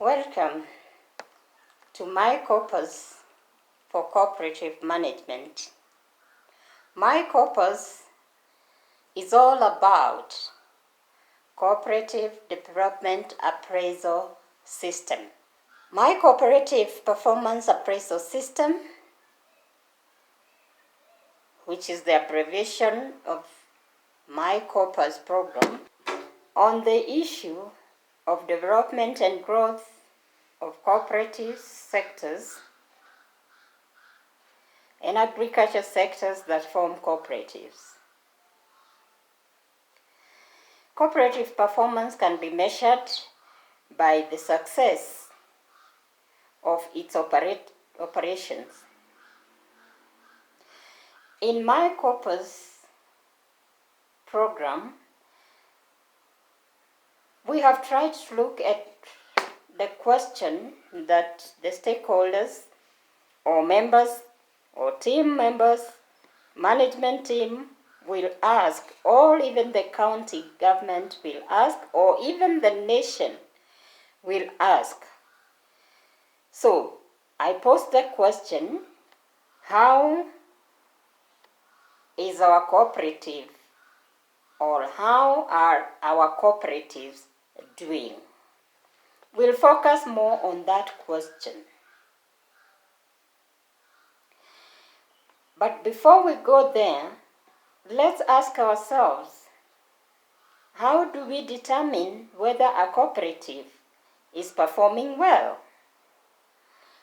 Welcome to my Corpus for Cooperative Management. My Corpus is all about Cooperative Development Appraisal System. My Cooperative Performance Appraisal System, which is the abbreviation of my Corpus program, on the issue of development and growth of cooperative sectors and agriculture sectors that form cooperatives. Cooperative performance can be measured by the success of its operations. In my Corpus program, we have tried to look at the question that the stakeholders or members or team members, management team will ask, or even the county government will ask, or even the nation will ask. So I posed the question, how is our cooperative, or how are our cooperatives doing? We'll focus more on that question. But before we go there, let's ask ourselves, how do we determine whether a cooperative is performing well?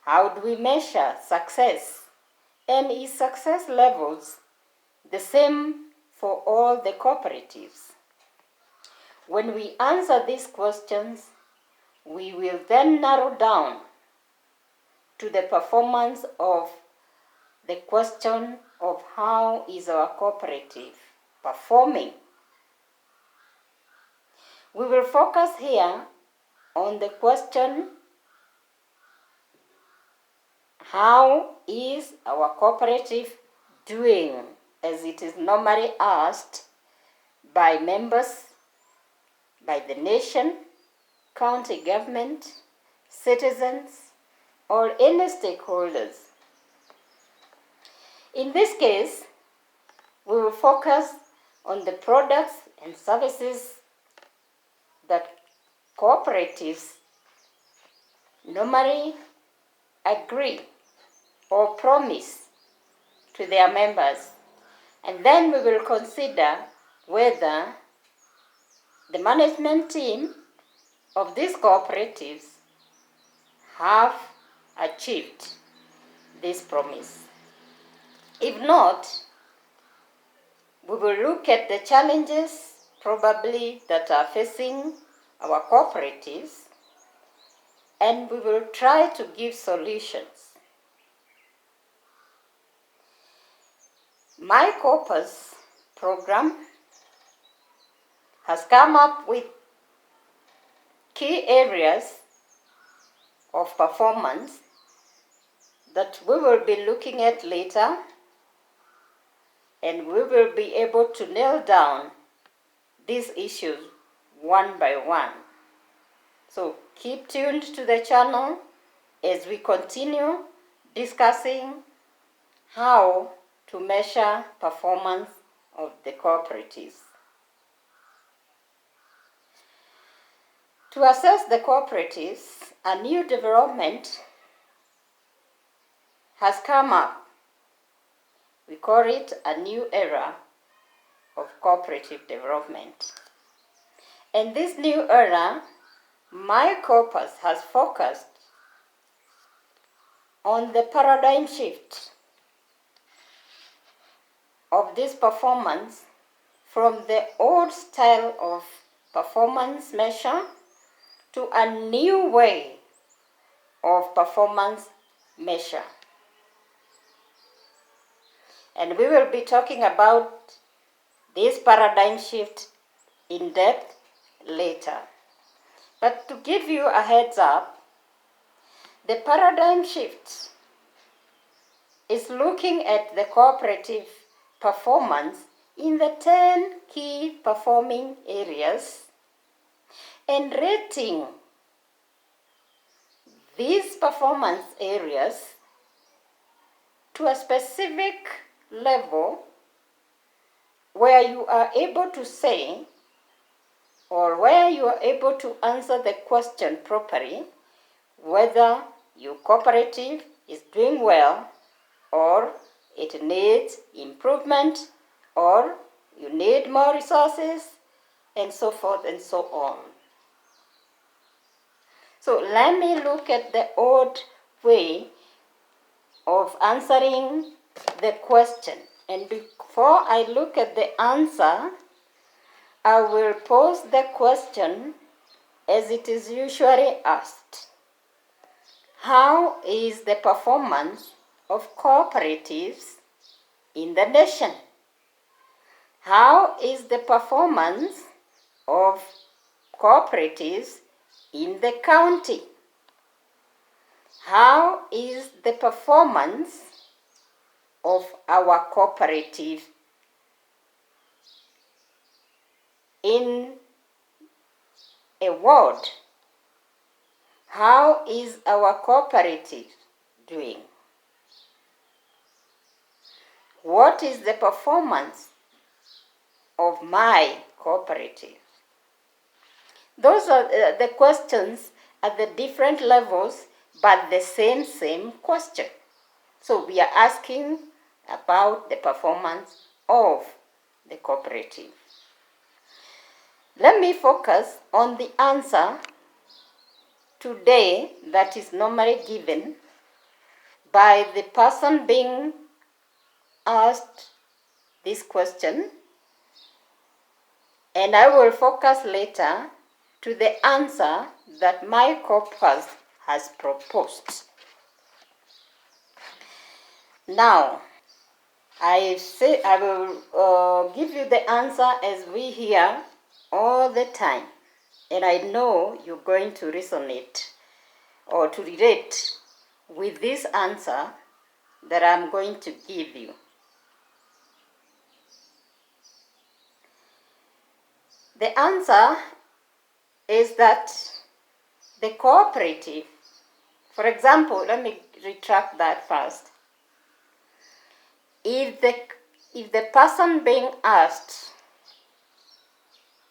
How do we measure success? And is success levels the same for all the cooperatives? When we answer these questions, we will then narrow down to the performance of the question of how is our cooperative performing. We will focus here on the question, how is our cooperative doing, as it is normally asked by members, by the nation, county government, citizens, or any stakeholders. In this case, we will focus on the products and services that cooperatives normally agree or promise to their members. And then we will consider whether the management team of these cooperatives have achieved this promise. If not, we will look at the challenges probably that are facing our cooperatives, and we will try to give solutions. My Corpus program has come up with key areas of performance that we will be looking at later, and we will be able to nail down these issues one by one. So keep tuned to the channel as we continue discussing how to measure performance of the cooperatives. To assess the cooperatives, a new development has come up. We call it a new era of cooperative development. In this new era, my Corpus has focused on the paradigm shift of this performance from the old style of performance measure to a new way of performance measure. And we will be talking about this paradigm shift in depth later. But to give you a heads up, the paradigm shift is looking at the cooperative performance in the 10 key performing areas and rating these performance areas to a specific level where you are able to say, or where you are able to answer the question properly, whether your cooperative is doing well, or it needs improvement, or you need more resources, and so forth and so on. So let me look at the old way of answering the question. And before I look at the answer, I will pose the question as it is usually asked. How is the performance of cooperatives in the nation? How is the performance of cooperatives in the county? How is the performance of our cooperative in a ward? How is our cooperative doing? What is the performance of my cooperative? Those are the questions at the different levels, but the same question. So we are asking about the performance of the cooperative. Let me focus on the answer today that is normally given by the person being asked this question, and I will focus later to the answer that my corpus has proposed. Now, I will give you the answer as we hear all the time, and I know you're going to resonate or to relate with this answer that I'm going to give you. The answer is that the cooperative, for example, let me retract that first. If the person being asked,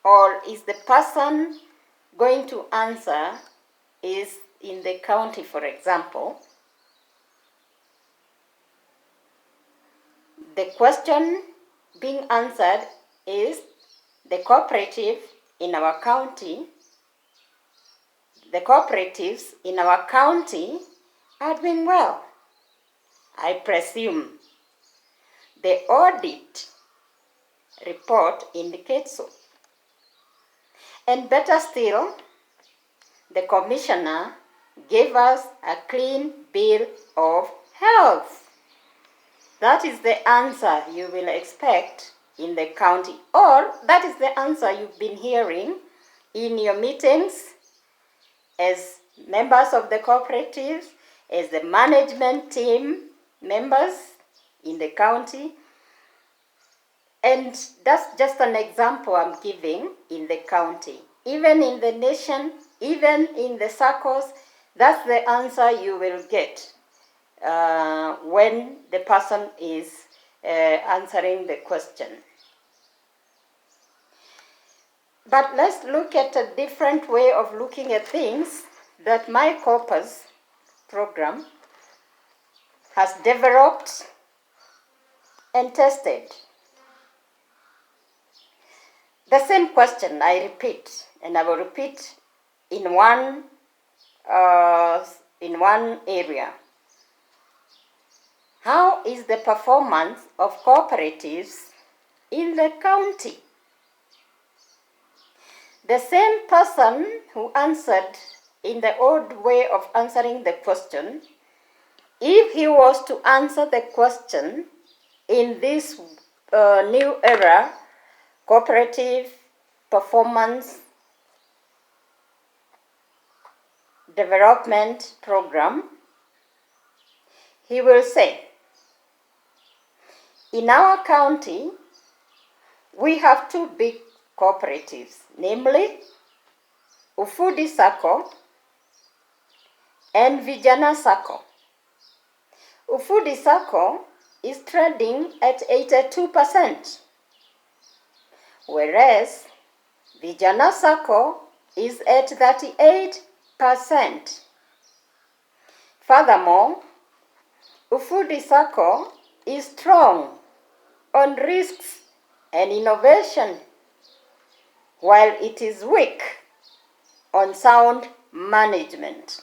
or is the person going to answer, is in the county, for example, the question being answered is the cooperative in our county. The cooperatives in our county are doing well, I presume. The audit report indicates so. And better still, the commissioner gave us a clean bill of health. That is the answer you will expect in the county, or that is the answer you've been hearing in your meetings as members of the cooperatives, as the management team members in the county. And that's just an example I'm giving in the county. Even in the nation, even in the circles, that's the answer you will get when the person is answering the question. But let's look at a different way of looking at things that my Corpus program has developed and tested. The same question I repeat, and I will repeat in one area. How is the performance of cooperatives in the county? The same person who answered in the old way of answering the question, if he was to answer the question in this new era, cooperative performance development program, he will say, in our county, we have two big cooperatives, namely Ufudi Sacco and Vijana Sacco. Ufudi Sacco is trading at 82%, whereas Vijana Sacco is at 38%. Furthermore, Ufudi Sacco is strong on risks and innovation, while it is weak on sound management.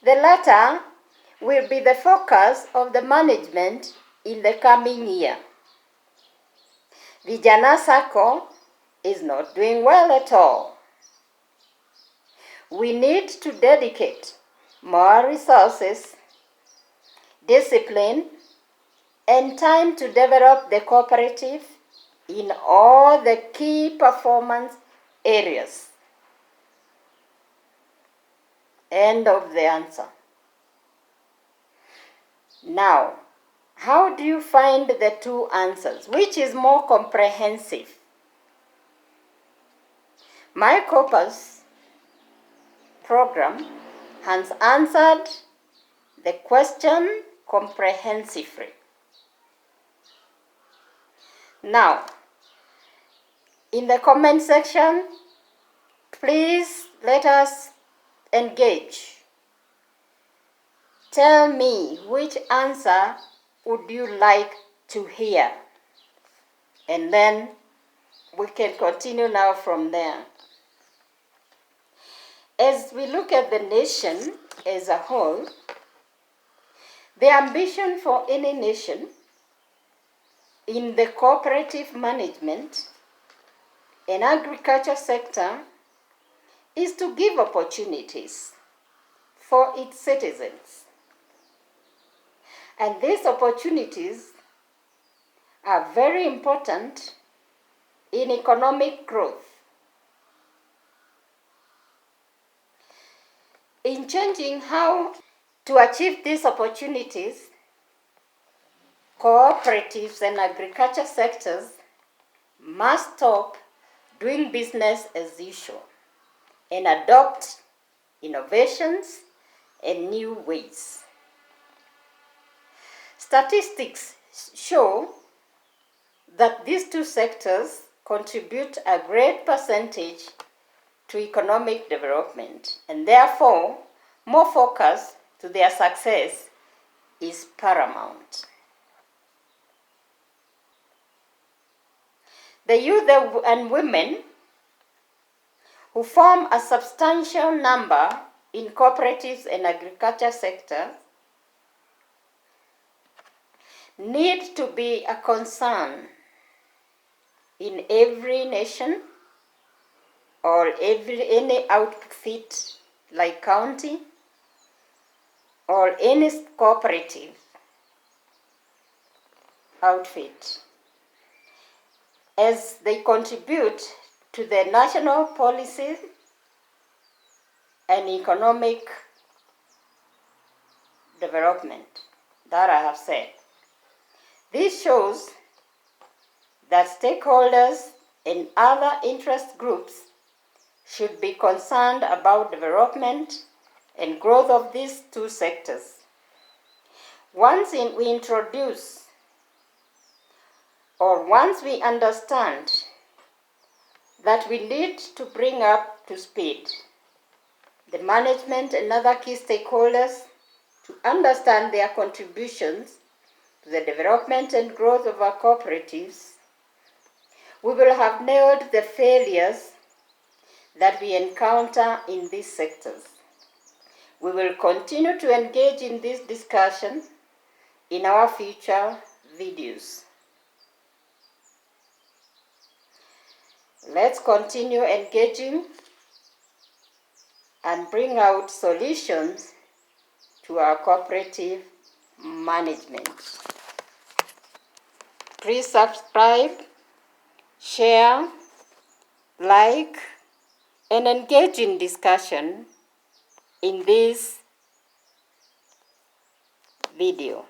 The latter will be the focus of the management in the coming year. Vijana Sacco is not doing well at all. We need to dedicate more resources, discipline, and time to develop the cooperative in all the key performance areas. End of the answer. Now, how do you find the two answers? Which is more comprehensive? My Corpus program has answered the question comprehensively. Now, in the comment section, please let us engage. Tell me which answer would you like to hear? And then we can continue now from there. As we look at the nation as a whole, the ambition for any nation in the cooperative management and agriculture sector is to give opportunities for its citizens. And these opportunities are very important in economic growth. In changing how to achieve these opportunities, cooperatives and agriculture sectors must stop doing business as usual and adopt innovations and new ways. Statistics show that these two sectors contribute a great percentage to economic development, and therefore more focus to their success is paramount. The youth and women who form a substantial number in cooperatives and agriculture sectors need to be a concern in every nation or any outfit like county or any cooperative outfit, as they contribute to the national policies and economic development that I have said. This shows that stakeholders and other interest groups should be concerned about development and growth of these two sectors. Once we introduce or once we understand that we need to bring up to speed the management and other key stakeholders to understand their contributions to the development and growth of our cooperatives, we will have nailed the failures that we encounter in these sectors. We will continue to engage in this discussion in our future videos. Let's continue engaging and bring out solutions to our cooperative management. Please subscribe, share, like, and engage in discussion in this video.